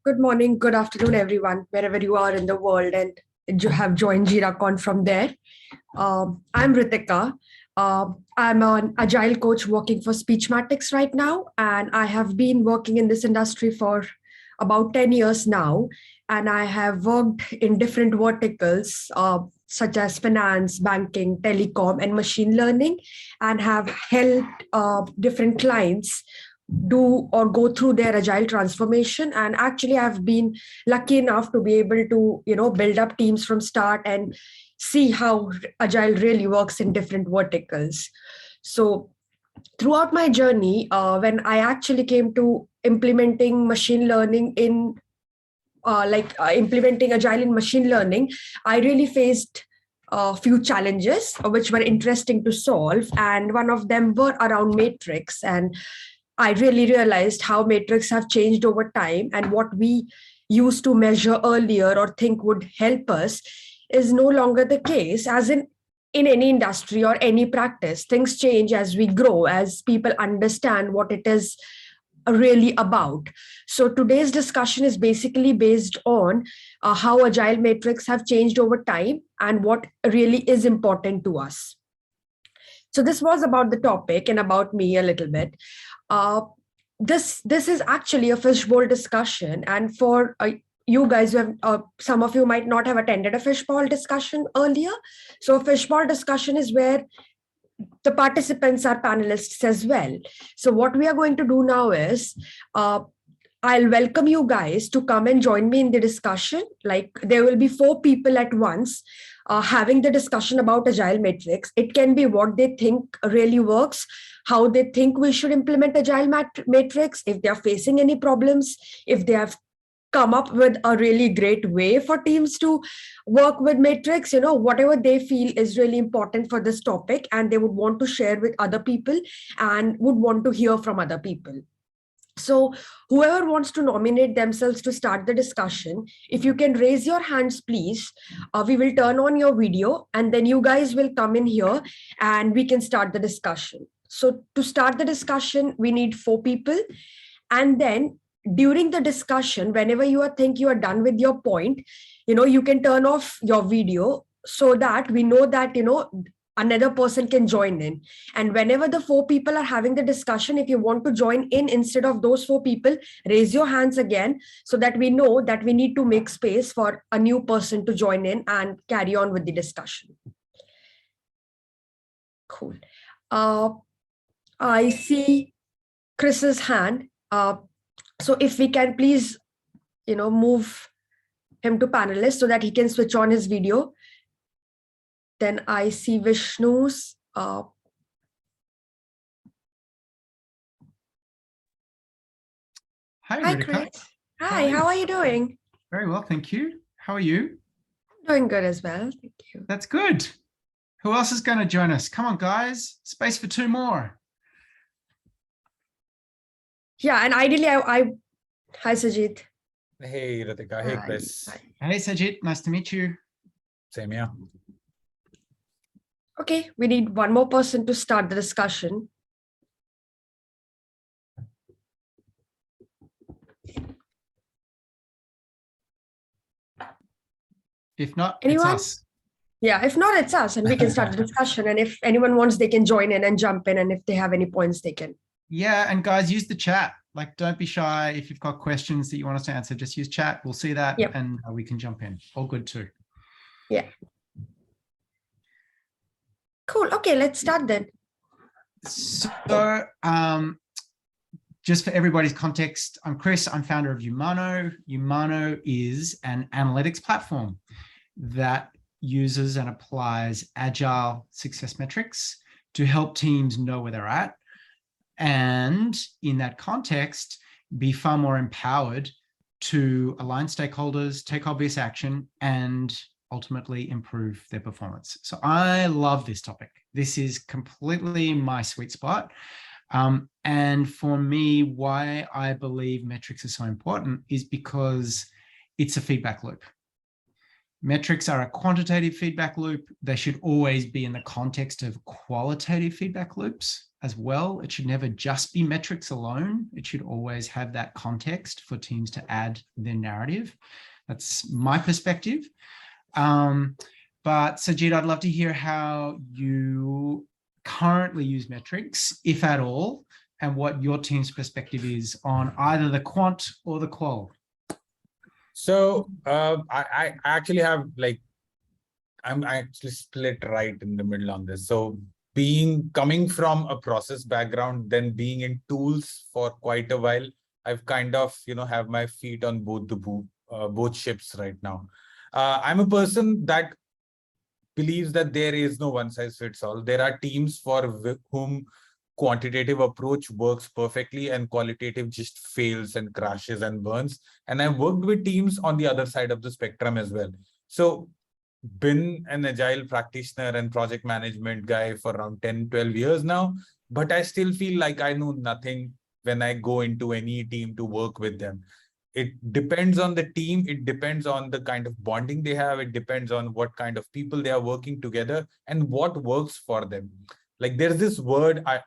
Good morning, good afternoon, everyone, wherever you are in the world and you have joined JiraCon from there. I'm Ritika. I'm an Agile coach working for Speechmatics right now, and I have been working in this industry for about 10 years now. And I have worked in different verticals, such as finance, banking, telecom, and machine learning, and have helped different clients do or go through their agile transformation. And actually I've been lucky enough to be able to build up teams from start and see how agile really works in different verticals. So throughout my journey, when I actually came to implementing machine learning in implementing agile in machine learning, I really faced a few challenges which were interesting to solve, and one of them were around matrix. And I really realized how metrics have changed over time, and what we used to measure earlier or think would help us is no longer the case. As in any industry or any practice, things change as we grow, as people understand what it is really about. So today's discussion is basically based on how agile metrics have changed over time and what really is important to us. So this was about the topic and about me a little bit. This is actually a fishbowl discussion, and for you guys who have, some of you might not have attended a fishbowl discussion earlier. So a fishbowl discussion is where the participants are panelists as well. So what we are going to do now is I'll welcome you guys to come and join me in the discussion. Like, there will be 4 people at once having the discussion about agile metrics. It can be what they think really works, how they think we should implement agile metrics, if they are facing any problems, if they have come up with a really great way for teams to work with metrics, whatever they feel is really important for this topic and they would want to share with other people and would want to hear from other people. So whoever wants to nominate themselves to start the discussion, if you can raise your hands, please, we will turn on your video and then you guys will come in here and we can start the discussion. So to start the discussion, we need 4 people. And then during the discussion, whenever you think you are done with your point, you can turn off your video so that we know that, another person can join in. And whenever the 4 people are having the discussion, if you want to join in instead of those 4 people, raise your hands again so that we know that we need to make space for a new person to join in and carry on with the discussion. Cool. I see Chris's hand. So if we can please, move him to panelist so that he can switch on his video. Then I see Vishnu's. Hi, Ritika. Chris. Hi, how are you doing? Very well, thank you. How are you? Doing good as well, thank you. That's good. Who else is going to join us? Come on, guys. Space for 2 more. Yeah, and ideally, hi, Sajid. Hey, Ritika. Hey, Chris. Hi. Hey, Sajid. Nice to meet you. Same here. Okay, we need 1 more person to start the discussion. If not, anyone? It's us. Yeah, if not, it's us, and we can start the discussion. And if anyone wants, they can join in and jump in. And if they have any points, they can. Yeah, and guys, use the chat. Like, don't be shy. If you've got questions that you want us to answer, just use chat. We'll see that, yep. And we can jump in. All good too. Yeah. Cool. Okay, let's start then. So, just for everybody's context, I'm Chris. I'm founder of Umano. Umano is an analytics platform that uses and applies agile success metrics to help teams know where they're at, and in that context, be far more empowered to align stakeholders, take obvious action, and ultimately improve their performance. So I love this topic. This is completely my sweet spot. And for me, why I believe metrics are so important is because it's a feedback loop. Metrics are a quantitative feedback loop. They should always be in the context of qualitative feedback loops as well. It should never just be metrics alone. It should always have that context for teams to add their narrative. That's my perspective. But Sajid, I'd love to hear how you currently use metrics, if at all, and what your team's perspective is on either the quant or the qual. So I actually have I'm actually split right in the middle on this. So coming from a process background, then being in tools for quite a while, I've kind of, have my feet on both ships right now. I'm a person that believes that there is no one size fits all. There are teams for whom quantitative approach works perfectly and qualitative just fails and crashes and burns. And I've worked with teams on the other side of the spectrum as well. So been an agile practitioner and project management guy for around 10, 12 years now, but I still feel like I know nothing when I go into any team to work with them. It depends on the team. It depends on the kind of bonding they have. It depends on what kind of people they are working together and what works for them. Like there's this word I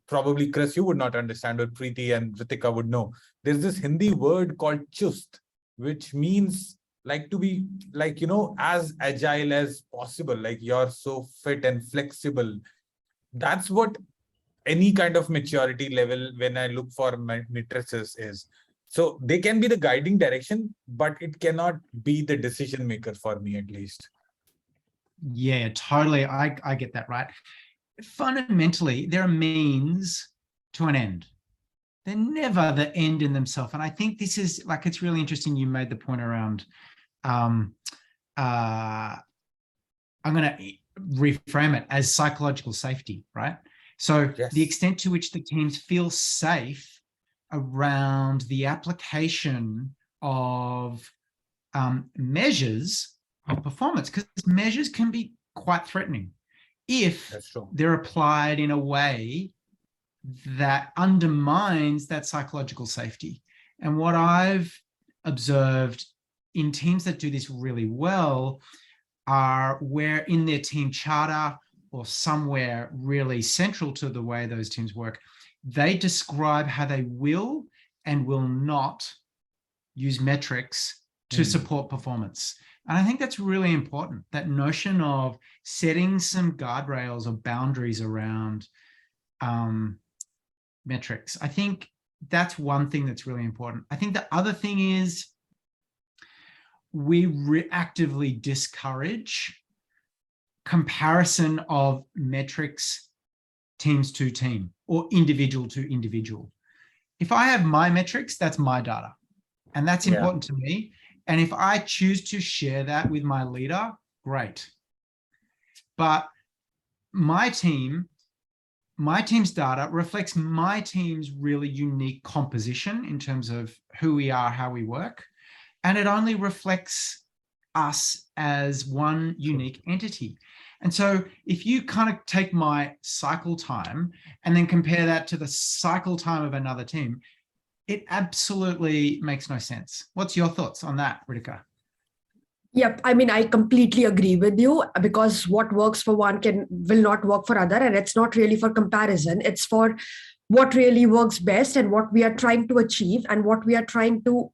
probably, Chris, you would not understand, but Preeti and Ritika would know. There's this Hindi word called chust, which means to be as agile as possible. Like you're so fit and flexible. That's what any kind of maturity level when I look for matrices is. So they can be the guiding direction, but it cannot be the decision maker for me, at least. Yeah, totally. I get that, right? Fundamentally, they're a means to an end. They're never the end in themselves. And I think this is it's really interesting. You made the point around, I'm going to reframe it as psychological safety, right? So yes. The extent to which the teams feel safe around the application of measures of performance, because measures can be quite threatening if they're applied in a way that undermines that psychological safety. And what I've observed in teams that do this really well are where in their team charter or somewhere really central to the way those teams work, they describe how they will and will not use metrics to support performance. And I think that's really important, that notion of setting some guardrails or boundaries around metrics. I think that's one thing that's really important. I think the other thing is we actively discourage comparison of metrics teams to team or individual to individual. If I have my metrics, that's my data, and that's important to me. And if I choose to share that with my leader, great. But my team's data reflects my team's really unique composition in terms of who we are, how we work. And it only reflects us as one unique entity. And so if you kind of take my cycle time and then compare that to the cycle time of another team, it absolutely makes no sense. What's your thoughts on that, Ritika? Yep. I mean, I completely agree with you, because what works for one will not work for other. And it's not really for comparison. It's for what really works best and what we are trying to achieve and what we are trying to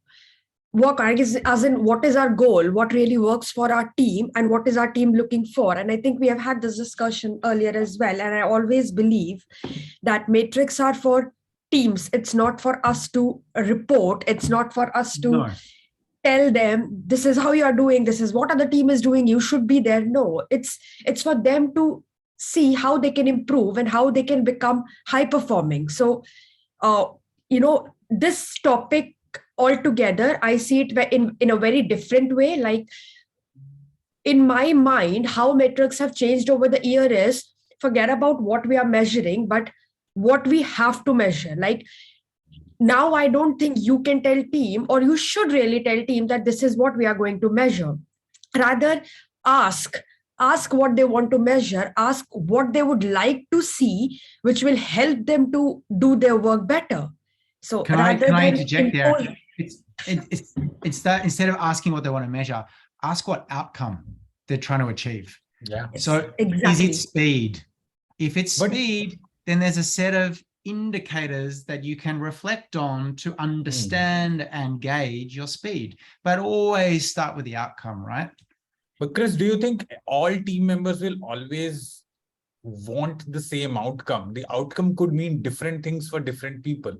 work on, I guess, as in what is our goal, what really works for our team and what is our team looking for. And I think we have had this discussion earlier as well. And I always believe that metrics are for teams. It's not for us to report. It's not for us to tell them, this is how you are doing. This is what other team is doing. You should be there. No, it's for them to see how they can improve and how they can become high performing. So, this topic altogether, I see it in a very different way. Like in my mind, how metrics have changed over the year is forget about what we are measuring, but what we have to measure. Like now, I don't think you can tell team, or you should really tell team that this is what we are going to measure. Rather, ask what they want to measure, ask what they would like to see, which will help them to do their work better. So can I interject there? It's that instead of asking what they want to measure, ask what outcome they're trying to achieve. Yeah. So Exactly. is it speed? If it's But- speed, then there's a set of indicators that you can reflect on to understand and gauge your speed, but always start with the outcome, right? But Chris, do you think all team members will always want the same outcome? The outcome could mean different things for different people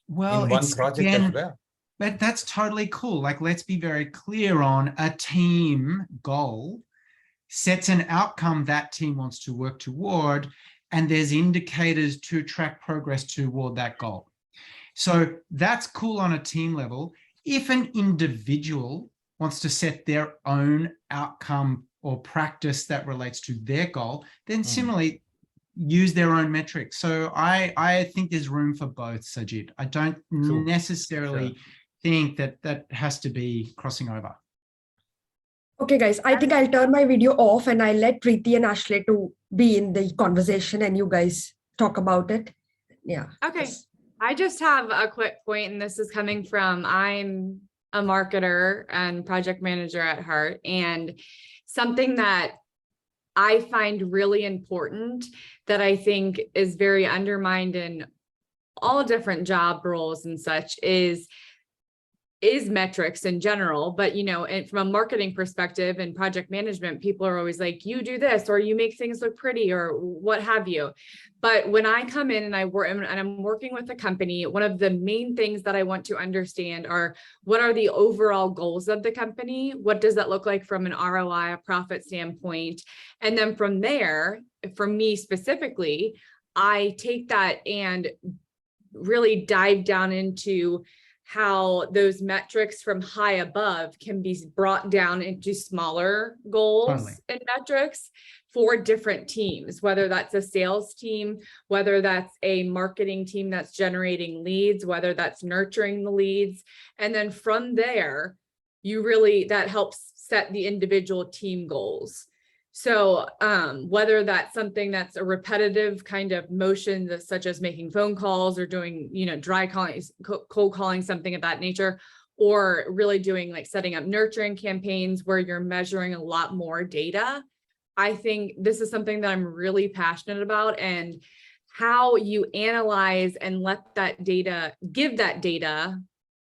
Well, in one it's project again, as well. but that's totally cool. Like, let's be very clear on a team goal sets an outcome that team wants to work toward, and there's indicators to track progress toward that goal. So that's cool on a team level. If an individual wants to set their own outcome or practice that relates to their goal, then similarly use their own metrics. So I think there's room for both, Sajid. I don't necessarily think that has to be crossing over. Okay, guys, I think I'll turn my video off and I'll let Preeti and Ashley to be in the conversation and you guys talk about it. Yeah. Okay. I just have a quick point, and this is coming from, I'm a marketer and project manager at heart, and something that I find really important that I think is very undermined in all different job roles and such is metrics in general. But, you know, and from a marketing perspective and project management, people are always like, you do this, or you make things look pretty, or what have you. But when I come in and I'm working with a company, one of the main things that I want to understand are, what are the overall goals of the company? What does that look like from an ROI, a profit standpoint? And then from there, for me specifically, I take that and really dive down into how those metrics from high above can be brought down into smaller goals and metrics for different teams, whether that's a sales team, whether that's a marketing team that's generating leads, whether that's nurturing the leads. And then from there, that helps set the individual team goals. So whether that's something that's a repetitive kind of motion, such as making phone calls or doing, you know, dry calling, cold calling, something of that nature, or really doing like setting up nurturing campaigns where you're measuring a lot more data. I think this is something that I'm really passionate about, and how you analyze and let that data, give that data.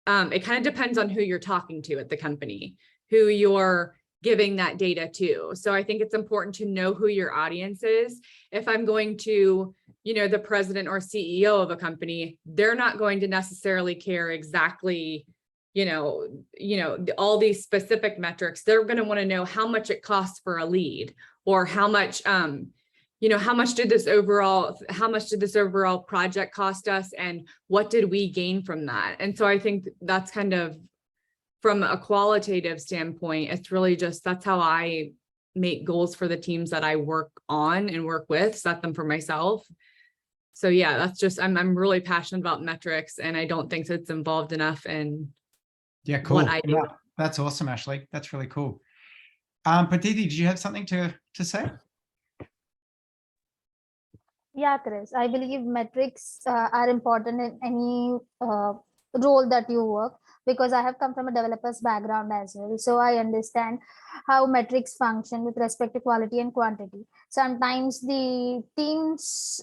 It kind of depends on who you're talking to at the company, who you're giving that data to. So I think it's important to know who your audience is. If I'm going to, you know, the president or CEO of a company, they're not going to necessarily care exactly, you know, all these specific metrics. They're going to want to know how much it costs for a lead, or how much, you know, how much did this overall project cost us, and what did we gain from that? And so I think that's kind of, from a qualitative standpoint, it's really just, that's how I make goals for the teams that I work on and work with, set them for myself. So yeah, that's just, I'm really passionate about metrics, and I don't think it's involved enough in what I do. That's awesome, Ashley. That's really cool. Preeti, did you have something to say? Yeah, Chris, I believe metrics are important in any role that you work, because I have come from a developer's background as well. So I understand how metrics function with respect to quality and quantity. Sometimes the team's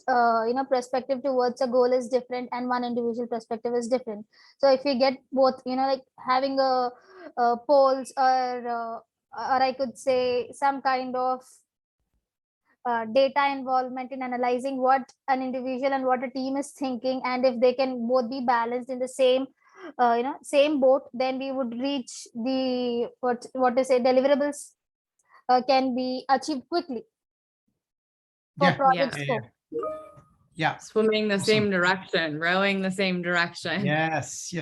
perspective towards a goal is different, and one individual perspective is different. So if you get both, you know, like having a polls, or I could say some kind of data involvement in analyzing what an individual and what a team is thinking, and if they can both be balanced in the same same boat, then we would reach the deliverables can be achieved quickly for project scope. Yeah. Swimming the same direction, rowing the same direction. Yes.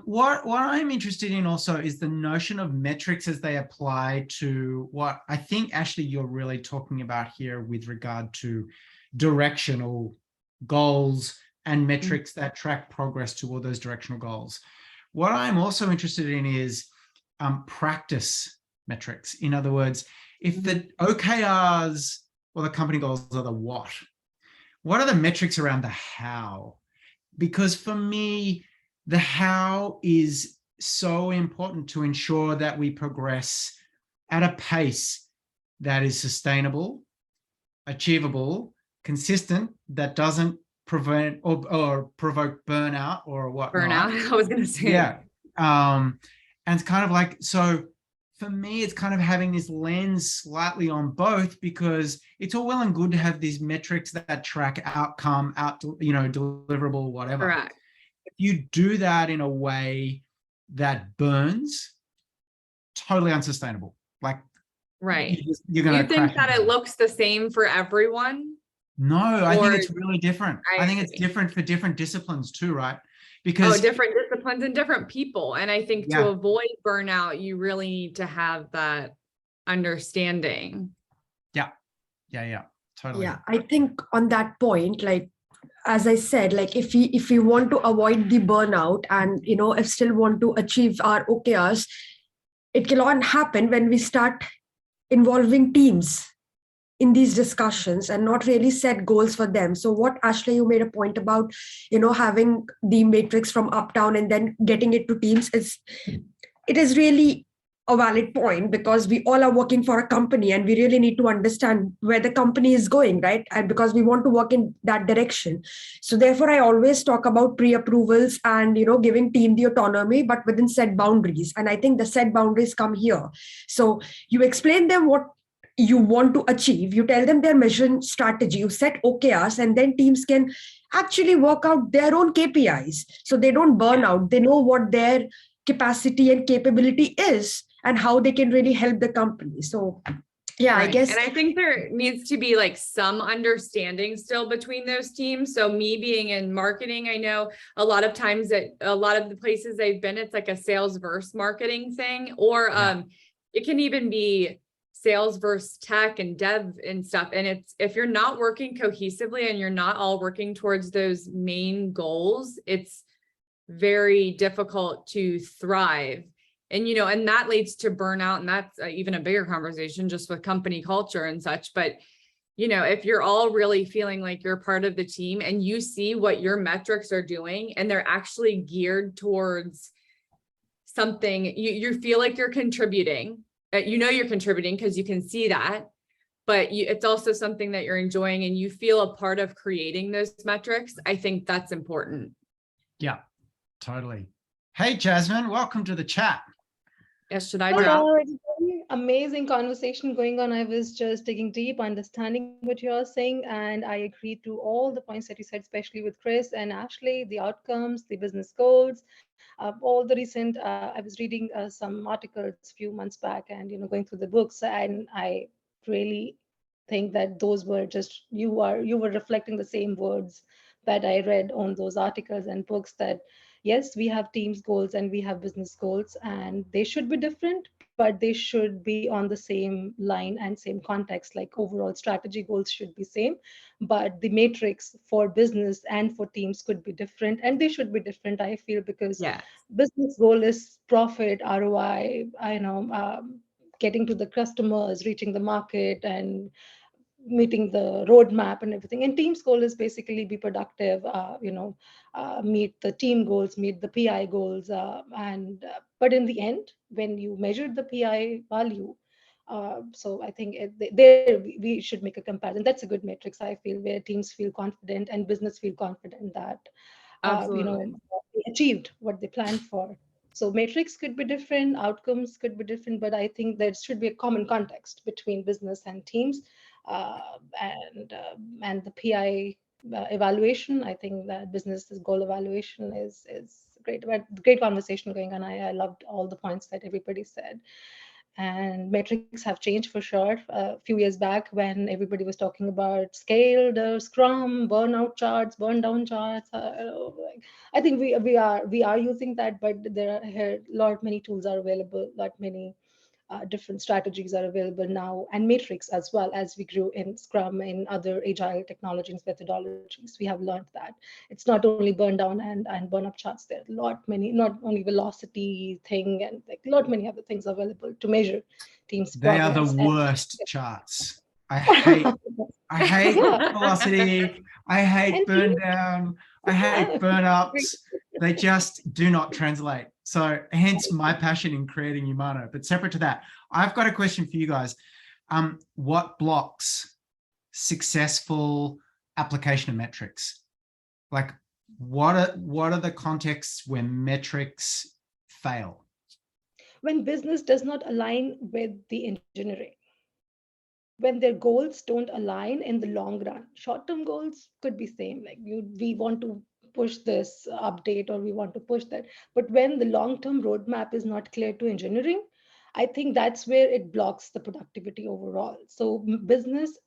What I'm interested in also is the notion of metrics as they apply to what I think, Ashley, you're really talking about here with regard to directional goals and metrics that track progress toward those directional goals. What I'm also interested in is practice metrics. In other words, if the OKRs or the company goals are the what are the metrics around the how? Because for me, the how is so important to ensure that we progress at a pace that is sustainable, achievable, consistent, that doesn't prevent or provoke burnout or whatnot. Burnout, I was going to say. Yeah. And it's kind of like, so for me, it's kind of having this lens slightly on both, because it's all well and good to have these metrics that track outcome, deliverable, whatever. Correct. If you do that in a way that burns, totally unsustainable. Like, right. You're gonna. You think that it looks the same for everyone? No, I think it's really different. I think it's different for different disciplines too, right? Because different disciplines and different people. And I think to avoid burnout, you really need to have that understanding. Yeah, totally. Yeah, I think on that point, like, as I said, like if we want to avoid the burnout and, if still want to achieve our OKRs, it cannot happen when we start involving teams in these discussions and not really set goals for them. So what, Ashley, you made a point about, having the matrix from up down and then getting it to teams, it is really a valid point, because we all are working for a company and we really need to understand where the company is going, right? And because we want to work in that direction. So therefore, I always talk about pre-approvals and, giving team the autonomy, but within set boundaries. And I think the set boundaries come here. So you explain them what you want to achieve, you tell them their mission strategy, you set OKRs, and then teams can actually work out their own KPIs. So they don't burn out. They know what their capacity and capability is and how they can really help the company. So yeah, right. I guess. And I think there needs to be like some understanding still between those teams. So me being in marketing, I know a lot of times that a lot of the places I've been, it's like a sales versus marketing thing, or it can even be sales versus tech and dev and stuff. And it's, if you're not working cohesively and you're not all working towards those main goals, it's very difficult to thrive. And, and that leads to burnout. And that's even a bigger conversation just with company culture and such. But, if you're all really feeling like you're part of the team and you see what your metrics are doing and they're actually geared towards something, you feel like you're contributing. You're contributing because you can see that, but it's also something that you're enjoying and you feel a part of creating those metrics. I think that's important. Yeah, totally. Hey, Jasmine, welcome to the chat. Yes, should I drop? Amazing conversation going on. I was just digging deep, understanding what you're saying, and I agree to all the points that you said, especially with Chris and Ashley, the outcomes, the business goals. All the recent, I was reading some articles a few months back and, going through the books, and I really think that those were just, you were reflecting the same words that I read on those articles and books, that yes, we have teams goals and we have business goals, and they should be different, but they should be on the same line and same context. Like overall strategy goals should be same, but the matrix for business and for teams could be different, and they should be different, I feel, because business goal is profit, ROI, getting to the customers, reaching the market, and meeting the roadmap and everything. And team's goal is basically be productive, meet the team goals, meet the PI goals, but in the end, when you measure the PI value, so I think there we should make a comparison. That's a good metrics, I feel, where teams feel confident and business feel confident that they achieved what they planned for. So metrics could be different, outcomes could be different, but I think there should be a common context between business and teams. And the PI evaluation, I think that business goal evaluation is great. But great conversation going on. I loved all the points that everybody said. And metrics have changed for sure. A few years back, when everybody was talking about scaled, Scrum, burnout charts, burn down charts, I think we are using that, but there are many tools are available, many different strategies are available now, and matrix as well. As we grew in Scrum and other agile technologies, methodologies, we have learned that it's not only burn down and burn up charts. There are many, not only velocity thing, and many other things available to measure teams' progress. They are the worst charts. I hate velocity. I hate burn down. I hate burn ups. They just do not translate. So hence my passion in creating Umano. But separate to that, I've got a question for you guys. What blocks successful application of metrics? Like what are the contexts where metrics fail? When business does not align with the engineering, when their goals don't align in the long run. Short-term goals could be same, like we want to push this update or we want to push that. But when the long-term roadmap is not clear to engineering, I think that's where it blocks the productivity overall. So business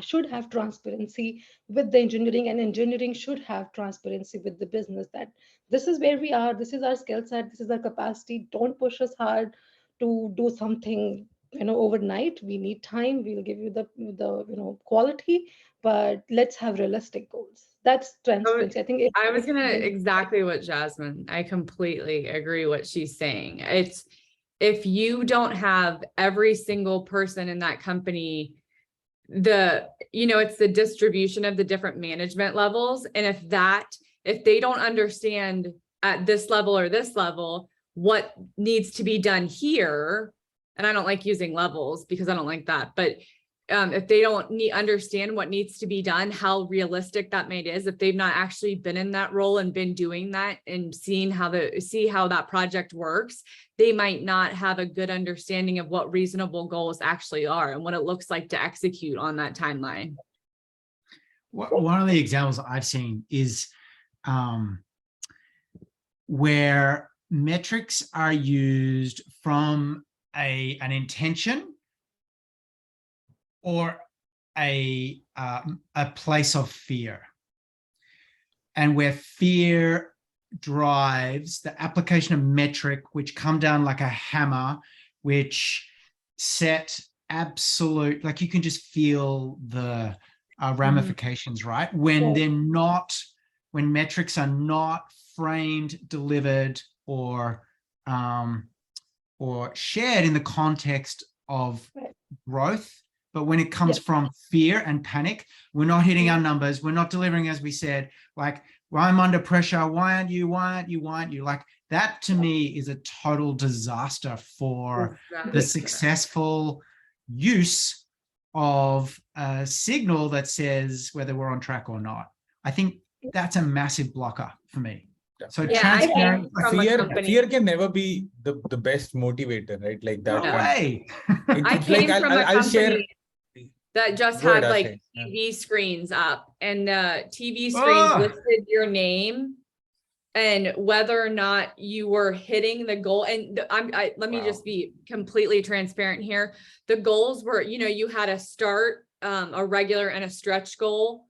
should have transparency with the engineering, and engineering should have transparency with the business that this is where we are, this is our skill set, this is our capacity. Don't push us hard to do something overnight. We need time. We'll give you the quality, but let's have realistic goals. That's transparency. I think I was gonna exactly what Jasmine, I completely agree what she's saying. It's if you don't have every single person in that company, it's the distribution of the different management levels. And if they don't understand at this level or this level, what needs to be done here, and I don't like using levels because I don't like that, but if they don't understand what needs to be done, how realistic that is, if they've not actually been in that role and been doing that and see how that project works, they might not have a good understanding of what reasonable goals actually are and what it looks like to execute on that timeline. One of the examples I've seen is where metrics are used from an intention or a place of fear, and where fear drives the application of metric, which come down like a hammer, which set absolute, like you can just feel the ramifications, right? When when metrics are not framed, delivered, or shared in the context of growth. But when it comes from fear and panic, we're not hitting our numbers, we're not delivering as we said, like, well, I'm under pressure, why aren't you? Like that to me is a total disaster for the successful use of a signal that says whether we're on track or not. I think that's a massive blocker for me. So transparent. Fear can never be the best motivator, right? Like that. No way. I came from a company that just had like TV screens up, and the TV screens listed your name and whether or not you were hitting the goal. And let me just be completely transparent here. The goals were, you had a start, a regular and a stretch goal.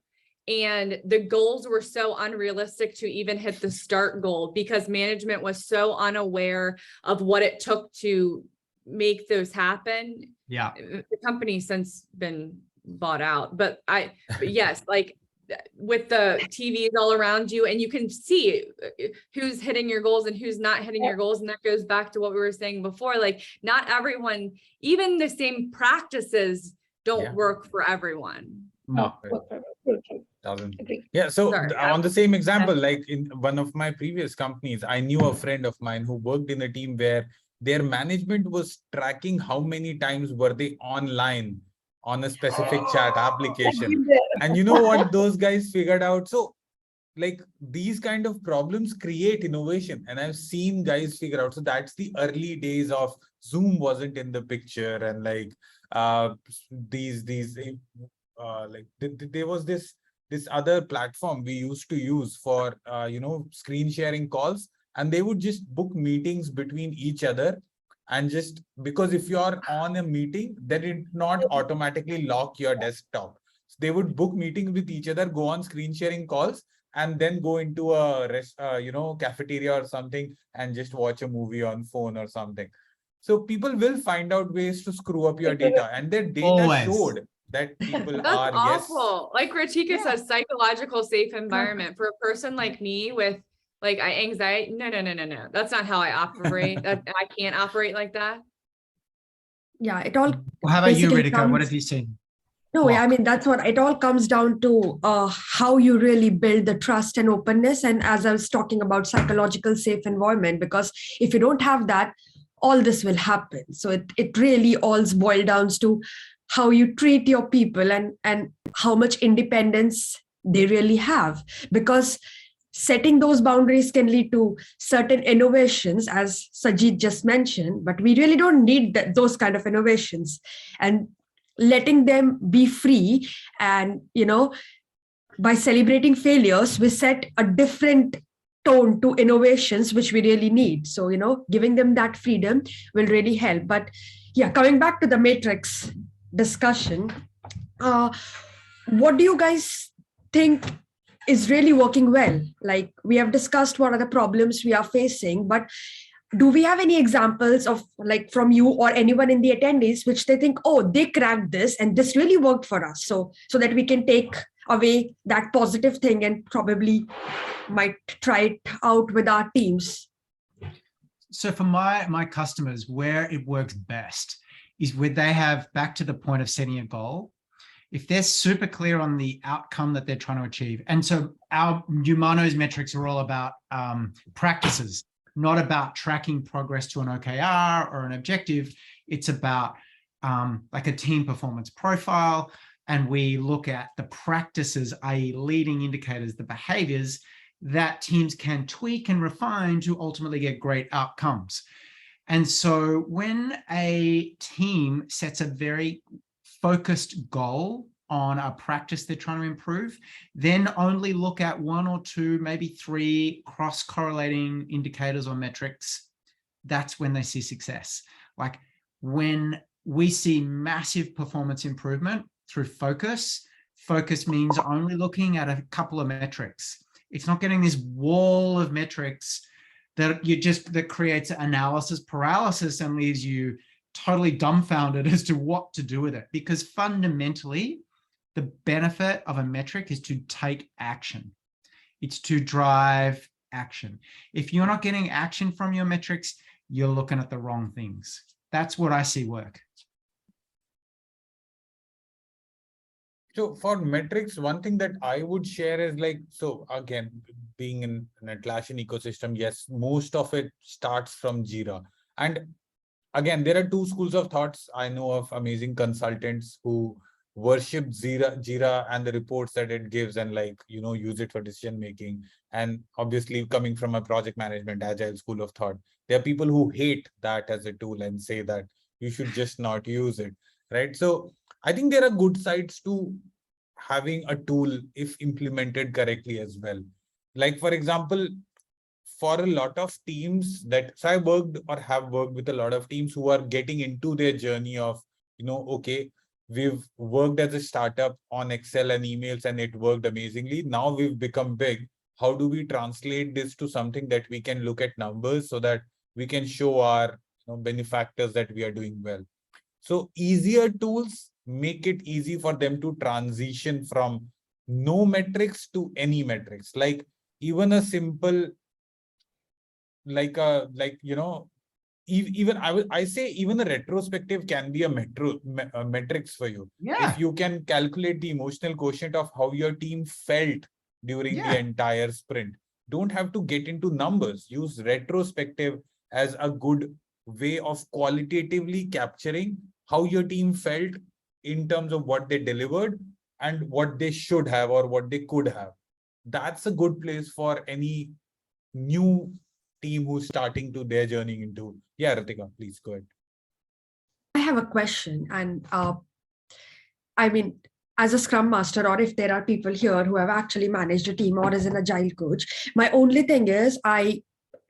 And the goals were so unrealistic to even hit the start goal because management was so unaware of what it took to make those happen. Yeah. The company's since been bought out, but yes, like with the TVs all around you, and you can see who's hitting your goals and who's not hitting your goals. And that goes back to what we were saying before, like not everyone, even the same practices don't work for everyone. No. Doesn't. Yeah. So on the same example, like in one of my previous companies, I knew a friend of mine who worked in a team where their management was tracking how many times were they online on a specific chat application. And you know what those guys figured out? So like these kind of problems create innovation. And I've seen guys figure out. So that's the early days of Zoom wasn't in the picture. And like there was this other platform we used to use for screen sharing calls, and they would just book meetings between each other, and just because if you're on a meeting, then it not automatically lock your desktop. So they would book meetings with each other, go on screen sharing calls, and then go into a cafeteria or something and just watch a movie on phone or something. So people will find out ways to screw up your data, and their data showed that people are awful. Like Ritika says, psychological safe environment for a person like me with like anxiety. No. That's not how I operate. I can't operate like that. Yeah, it all. Well, how about you, Ritika? What have you seen? No, I block. mean, that's what it all comes down to, how you really build the trust and openness. And as I was talking about psychological safe environment, because if you don't have that, all this will happen. So it really all boils down to how you treat your people and how much independence they really have. Because setting those boundaries can lead to certain innovations, as Sajid just mentioned, but we really don't need those kind of innovations. And letting them be free, and by celebrating failures, we set a different tone to innovations which we really need. So giving them that freedom will really help. But yeah, coming back to the matrix discussion, what do you guys think is really working well? Like, we have discussed what are the problems we are facing, but do we have any examples of, like, from you or anyone in the attendees, which they think, oh, they cracked this and this really worked for us, so that we can take away that positive thing and probably might try it out with our teams? So for my customers, where it works best is where they have, back to the point of setting a goal, if they're super clear on the outcome that they're trying to achieve. And so our Umano's metrics are all about practices, not about tracking progress to an OKR or an objective. It's about like a team performance profile. And we look at the practices, i.e. leading indicators, the behaviors that teams can tweak and refine to ultimately get great outcomes. And so when a team sets a very focused goal on a practice they're trying to improve, then only look at 1 or 2, maybe 3 cross-correlating indicators or metrics, that's when they see success. Like, when we see massive performance improvement through focus means only looking at a couple of metrics. It's not getting this wall of metrics that creates analysis paralysis and leaves you totally dumbfounded as to what to do with it. Because fundamentally, the benefit of a metric is to take action. It's to drive action. If you're not getting action from your metrics, you're looking at the wrong things. That's what I see work. So for metrics, one thing that I would share is like, so again, being in an Atlassian ecosystem, yes, most of it starts from Jira. And again, there are 2 schools of thoughts. I know of amazing consultants who worship Jira and the reports that it gives and use it for decision making. And obviously coming from a project management agile school of thought, there are people who hate that as a tool and say that you should just not use it, right? So I think there are good sides to having a tool if implemented correctly as well. Like, for example, for a lot of teams so I worked or have worked with a lot of teams who are getting into their journey of, okay, we've worked as a startup on Excel and emails and it worked amazingly. Now we've become big. How do we translate this to something that we can look at numbers so that we can show our benefactors that we are doing well? So easier tools make it easy for them to transition from no metrics to any metrics. Like, even a simple, even I say even a retrospective can be a metrics for you. Yeah. If you can calculate the emotional quotient of how your team felt during the entire sprint. Don't have to get into numbers. Use retrospective as a good way of qualitatively capturing how your team felt in terms of what they delivered and what they should have or what they could have. That's a good place for any new team who's starting to their journey into. Yeah, Ritika, please go ahead. I have a question, and I mean, as a Scrum Master, or if there are people here who have actually managed a team or as an Agile coach, my only thing is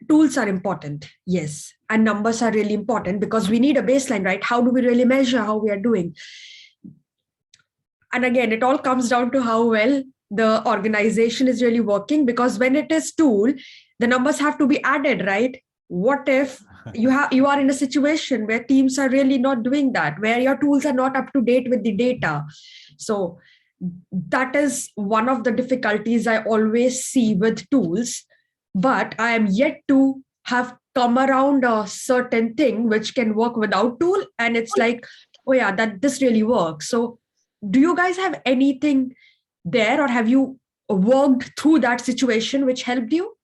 tools are important, yes, and numbers are really important because we need a baseline, right? How do we really measure how we are doing? And again, it all comes down to how well the organization is really working, because when it is tool, the numbers have to be added, right? What if you are in a situation where teams are really not doing that, where your tools are not up to date with the data? So that is one of the difficulties I always see with tools. But I am yet to have come around a certain thing which can work without tool, and it's like, oh yeah, that this really works. So do you guys have anything there, or have you worked through that situation which helped you?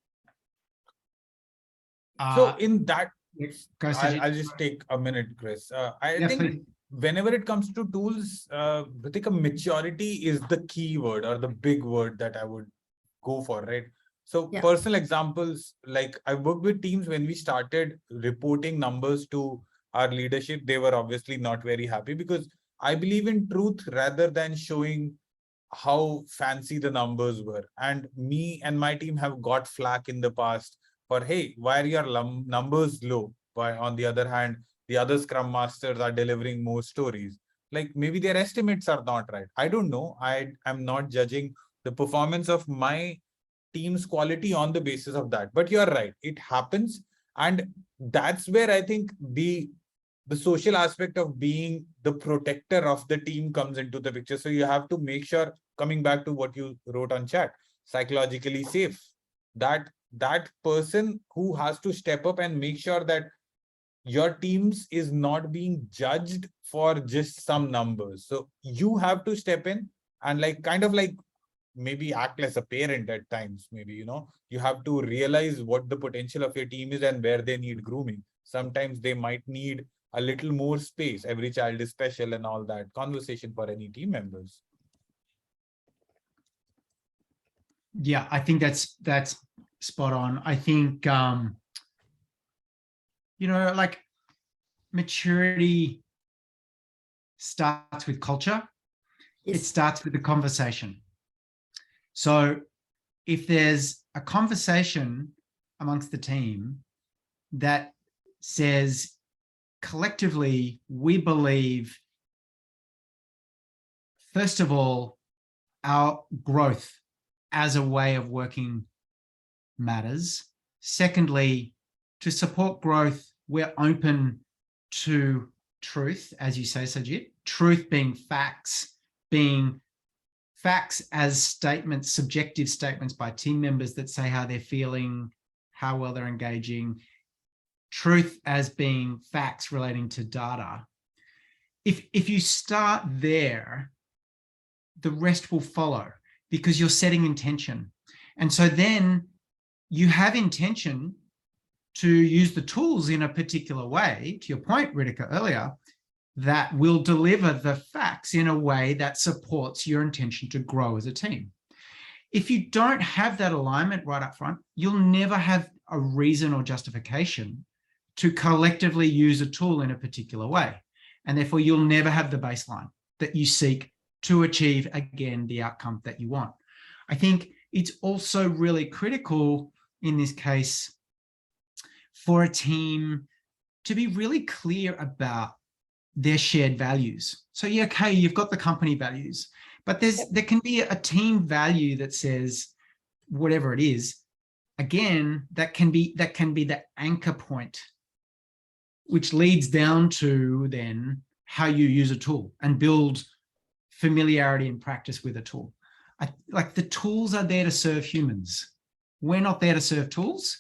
So in that, I'll just take a minute, Chris. I Yes, think please. whenever it comes to tools, Ritika, maturity is the key word or the big word that I would go for, right? So Yeah. personal examples, like I worked with teams when we started reporting numbers to our leadership, they were obviously not very happy, because I believe in truth rather than showing how fancy the numbers were. And me and my team have got flack in the past for, hey, why are your numbers low? But on the other hand, the other scrum masters are delivering more stories. Like maybe their estimates are not right. I don't know. I am not judging the performance of my team's quality on the basis of that. But you're right, it happens. And that's where I think the social aspect of being the protector of the team comes into the picture. So you have to make sure, coming back to what you wrote on chat, psychologically safe, that person who has to step up and make sure that your teams is not being judged for just some numbers. So you have to step in and like kind of like maybe act as a parent at times. Maybe, you have to realize what the potential of your team is and where they need grooming. Sometimes they might need a little more space. Every child is special and all that conversation for any team members. Yeah, I think that's spot on. I think, like maturity starts with culture. It starts with the conversation. So if there's a conversation amongst the team that says collectively, we believe, first of all, our growth as a way of working matters. Secondly, to support growth, we're open to truth, as you say, Sajid, truth being facts as statements, subjective statements by team members that say how they're feeling, how well they're engaging, truth as being facts relating to data. If you start there, the rest will follow because you're setting intention. And so then you have intention to use the tools in a particular way, to your point, Ritika, earlier, that will deliver the facts in a way that supports your intention to grow as a team. If you don't have that alignment right up front, you'll never have a reason or justification to collectively use a tool in a particular way. And therefore, you'll never have the baseline that you seek to achieve, again, the outcome that you want. I think it's also really critical in this case for a team to be really clear about their shared values. So yeah, okay, you've got the company values, but there can be a team value that says whatever it is. Again, that can be the anchor point, which leads down to then how you use a tool and build familiarity and practice with a tool. Like the tools are there to serve humans. We're not there to serve tools.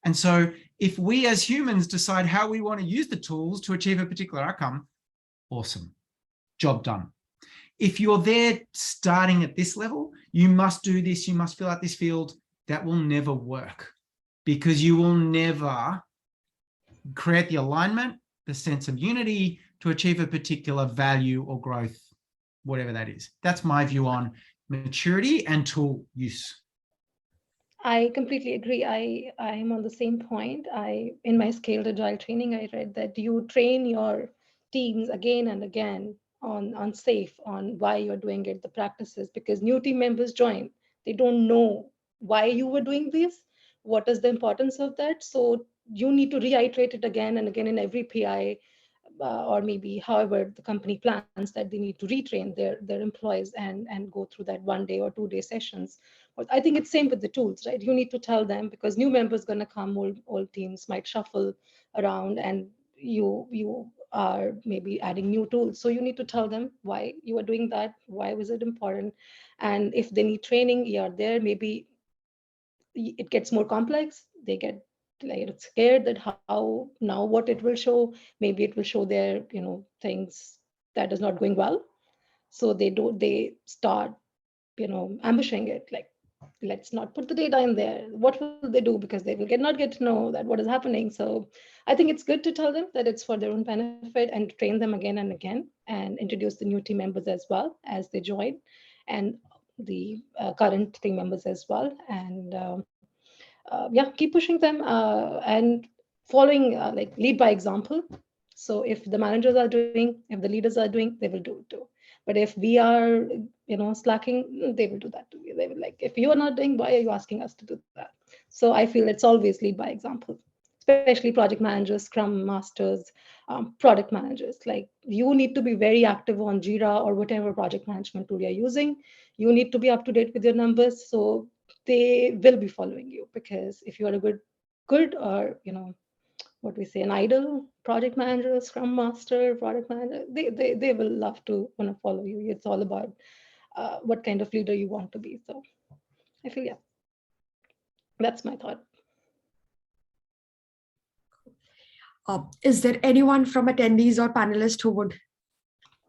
And so if we as humans decide how we want to use the tools to achieve a particular outcome, awesome, job done. If you're there starting at this level, you must do this, you must fill out this field, that will never work because you will never create the alignment, the sense of unity to achieve a particular value or growth, whatever that is. That's my view on maturity and tool use. I completely agree. I am on the same point. In my scaled agile training, I read that you train your teams again and again on safe, on why you're doing it, the practices, because new team members join. They don't know why you were doing this, what is the importance of that. So you need to reiterate it again and again in every PI, or maybe however the company plans that they need to retrain their employees and go through that 1 day or 2 day sessions. I think it's same with the tools, right? You need to tell them because new members going to come, old teams might shuffle around and you are maybe adding new tools. So you need to tell them why you are doing that, why was it important? And if they need training, you're there. Maybe it gets more complex. They get like scared that how now what it will show. Maybe it will show their things that is not going well. So they start, ambushing it, like, let's not put the data in there. What will they do? Because they will not get to know that what is happening. So I think it's good to tell them that it's for their own benefit and train them again and again, and introduce the new team members as well as they join, and the current team members as well. And yeah, keep pushing them and following, like, lead by example. So if the managers are doing, if the leaders are doing, they will do it too. But if we are, slacking, they will do that too. They will, like, if you are not doing, why are you asking us to do that? So I feel it's always lead by example, especially project managers, scrum masters, product managers. Like, you need to be very active on Jira or whatever project management tool you're using. You need to be up to date with your numbers, so they will be following you. Because if you are a good or, what we say, an idle project manager, scrum master, product manager, they will love to follow you. It's all about what kind of leader you want to be. So I feel, yeah, that's my thought. Is there anyone from attendees or panelists who would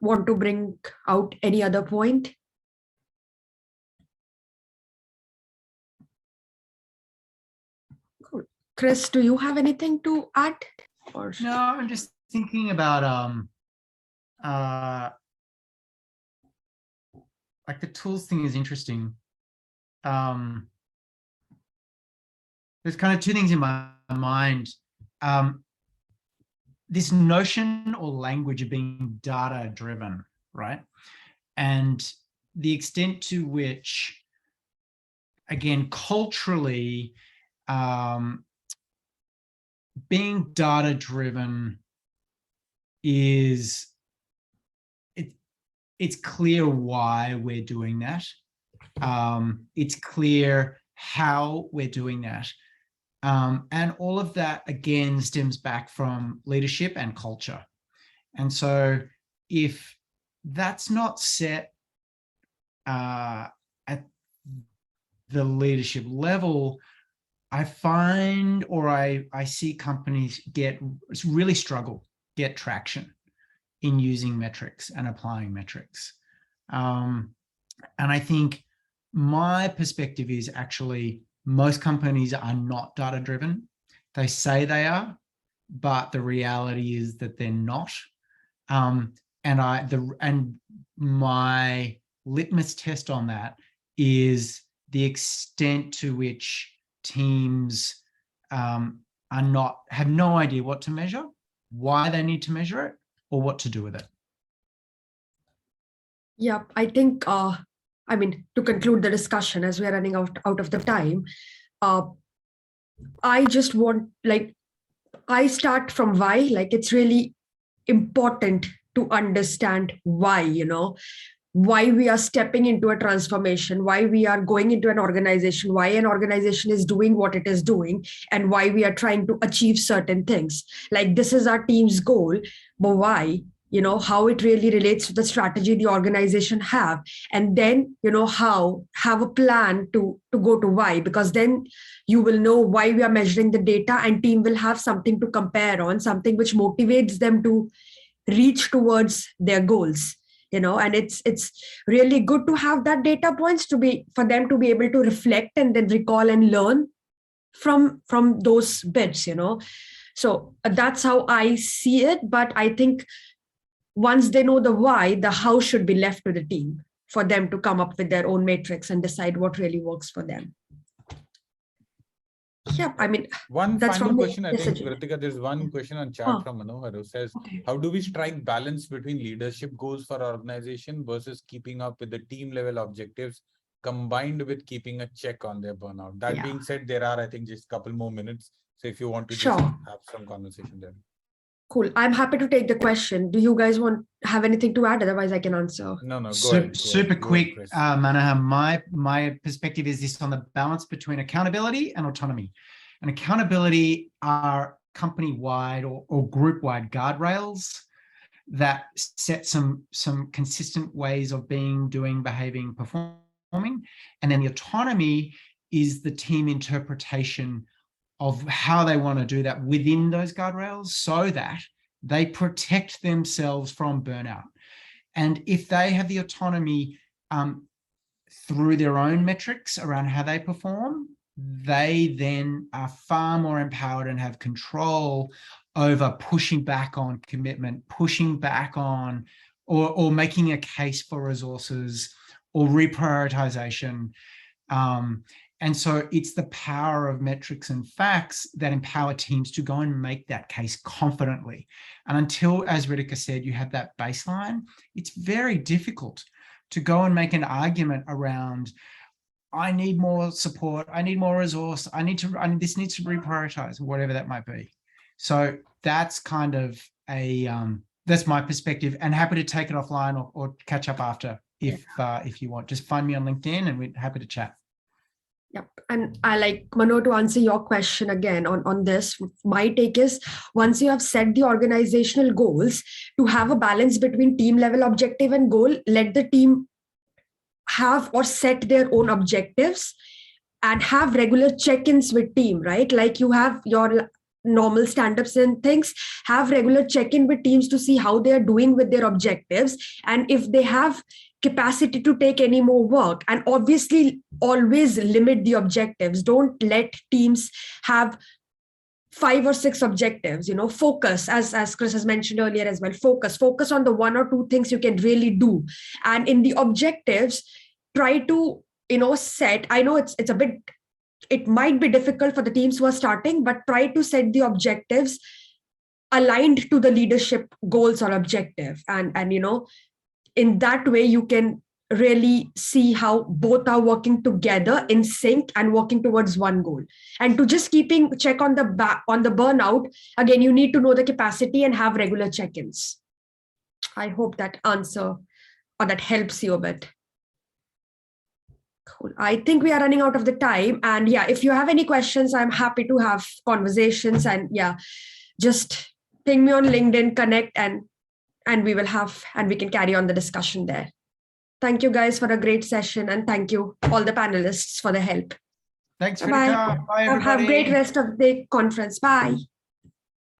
want to bring out any other point? Cool. Chris, do you have anything to add? Or No, I'm just thinking about like the tools thing is interesting. There's kind of two things in my mind. This notion or language of being data driven, right? And the extent to which, again, culturally, being data driven is, it's clear why we're doing that. It's clear how we're doing that. And all of that, again, stems back from leadership and culture. And so if that's not set at the leadership level, I find, or I see companies really struggle, get traction in using metrics and applying metrics. And I think my perspective is actually most companies are not data driven. They say they are, but the reality is that they're not. And my litmus test on that is the extent to which teams have no idea what to measure, why they need to measure it, or what to do with it. Yeah, I think, to conclude the discussion, as we are running out of the time, I just want, I start from why. It's really important to understand why, why we are stepping into a transformation, why we are going into an organization, why an organization is doing what it is doing, and why we are trying to achieve certain things. Like, this is our team's goal, but why? How it really relates to the strategy the organization have, and then, how have a plan to go to why, because then you will know why we are measuring the data, and team will have something to compare on, something which motivates them to reach towards their goals. And it's really good to have that data points for them to be able to reflect and then recall and learn from those bits. So that's how I see it. But I think once they know the why, the how should be left to the team for them to come up with their own matrix and decide what really works for them. Yeah, one final question. I think, Ajay. Ritika, there's one question on chat from Manohar who says, okay. How do we strike balance between leadership goals for our organization versus keeping up with the team level objectives combined with keeping a check on their burnout? That being said, there are, I think, just a couple more minutes. So if you want to just have some conversation there. Cool. I'm happy to take the question. Do you guys have anything to add? Otherwise, I can answer. No, Super quick, Manohar. My perspective is this on the balance between accountability and autonomy. And accountability are company-wide or group-wide guardrails that set some consistent ways of doing, behaving, performing. And then the autonomy is the team interpretation of how they want to do that within those guardrails so that they protect themselves from burnout. And if they have the autonomy through their own metrics around how they perform, they then are far more empowered and have control over pushing back on commitment, pushing back on, or making a case for resources or reprioritization. And so it's the power of metrics and facts that empower teams to go and make that case confidently. And until, as Ritika said, you have that baseline, it's very difficult to go and make an argument around, I need more support, I need more resource, this needs to be prioritized, whatever that might be. So that's kind of that's my perspective, and happy to take it offline or catch up after if you want. Just find me on LinkedIn and we're happy to chat. Yep. And I like, Mano, to answer your question again on this, my take is, once you have set the organizational goals, to have a balance between team level objective and goal, let the team have or set their own objectives and have regular check-ins with team, right? Like you have your normal stand-ups and things, have regular check-in with teams to see how they are doing with their objectives, and if they have capacity to take any more work. And obviously always limit the objectives. Don't let teams have 5 or 6 objectives. Focus, as Chris has mentioned earlier as well, focus on the 1 or 2 things you can really do. And in the objectives, try to set, I know it's a bit, it might be difficult for the teams who are starting, but try to set the objectives aligned to the leadership goals or objective. And in that way, you can really see how both are working together in sync and working towards one goal. And to just check on the burnout, again, you need to know the capacity and have regular check-ins. I hope that that helps you a bit. Cool. I think we are running out of the time. And yeah, if you have any questions, I'm happy to have conversations. And yeah, just ping me on LinkedIn, connect, and we can carry on the discussion there. Thank you guys for a great session, and thank you all the panelists for the help. Thanks, Bye-bye. Ritika. Bye, everybody. Have a great rest of the conference. Bye.